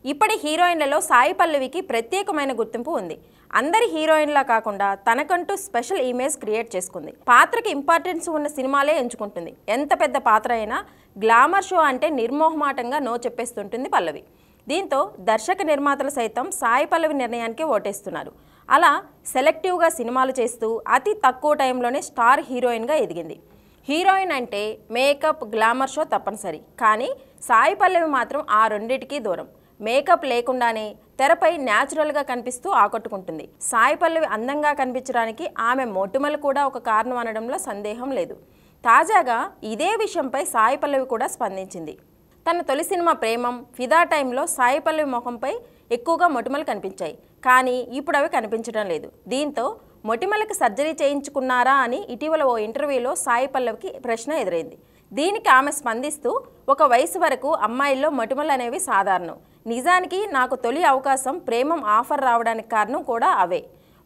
ఇప్పటి హీరోయిన్లలో సాయి పల్లవికి ప్రత్యేకమైన గుర్తింపు ఉంది. అందరి హీరోయిన్లా కాకుండా తనకంటూ స్పెషల్ ఇమేజ్ క్రియేట్ చేసుకుంది. పాత్రకి ఇంపార్టెన్స్ ఉన్న సినిమాలే ఎంచుకుంటుంది. ఎంత పెద్ద పాత్ర అయినా గ్లామర్ షో అంటే నిర్మోహమాటంగా నో చెప్పేస్తుంటుంది పల్లవి. దీంతో దర్శక నిర్మాతలు సైతం సాయి పల్లవి నిర్ణయానికి ఓటేస్తున్నారు. అలా సెలెక్టివ్గా సినిమాలు చేస్తూ అతి తక్కువ టైంలోనే స్టార్ హీరోయిన్గా ఎదిగింది. హీరోయిన్ అంటే మేకప్, గ్లామర్ షో తప్పనిసరి. కానీ సాయి పల్లవి మాత్రం ఆ రెండిటికీ దూరం. మేకప్ లేకుండానే తెరపై న్యాచురల్గా కనిపిస్తూ ఆకట్టుకుంటుంది. సాయి పల్లవి అందంగా కనిపించడానికి ఆమె మొటిమలు కూడా ఒక కారణం అనడంలో సందేహం లేదు. తాజాగా ఇదే విషయంపై సాయి పల్లవి కూడా స్పందించింది. తన తొలి సినిమా ప్రేమం, ఫిదా టైంలో సాయి పల్లవి ముఖంపై ఎక్కువగా మొటిమలు కనిపించాయి. కానీ ఇప్పుడు అవి కనిపించడం లేదు. దీంతో మొటిమలకు సర్జరీ చేయించుకున్నారా అని ఇటీవల ఓ ఇంటర్వ్యూలో సాయి పల్లవికి ప్రశ్న ఎదురైంది. దీనికి ఆమె స్పందిస్తూ, ఒక వయసు వరకు అమ్మాయిల్లో మొటిమలు అనేవి సాధారణం. నిజానికి నాకు తొలి అవకాశం ప్రేమం ఆఫర్ రావడానికి కారణం కూడా అవే.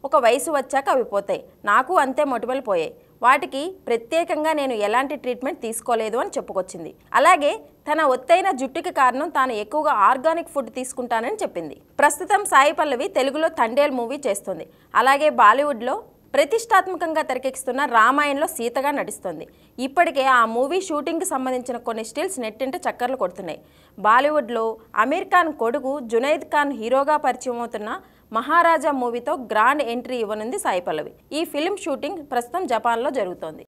ఒక వయసు వచ్చాక అవి పోతాయి. నాకు అంతే మొటిమలు పోయాయి. వాటికి ప్రత్యేకంగా నేను ఎలాంటి ట్రీట్మెంట్ తీసుకోలేదు అని చెప్పుకొచ్చింది. అలాగే తన ఒత్తైన జుట్టుకి కారణం తాను ఎక్కువగా ఆర్గానిక్ ఫుడ్ తీసుకుంటానని చెప్పింది. ప్రస్తుతం సాయి పల్లవి తెలుగులో తండేల్ మూవీ చేస్తుంది. అలాగే బాలీవుడ్లో ప్రతిష్టాత్మకంగా తెరకెక్కిస్తున్న రామాయణంలో సీతగా నటిస్తోంది. ఇప్పటికే ఆ మూవీ షూటింగ్కి సంబంధించిన కొన్ని స్టిల్స్ నెట్టింట చక్కర్లు కొడుతున్నాయి. బాలీవుడ్లో అమీర్ ఖాన్ కొడుకు జునైద్ ఖాన్ హీరోగా పరిచయం అవుతున్న మహారాజా మూవీతో గ్రాండ్ ఎంట్రీ ఇవ్వనుంది సాయి పల్లవి. ఈ ఫిల్మ్ షూటింగ్ ప్రస్తుతం జపాన్లో జరుగుతోంది.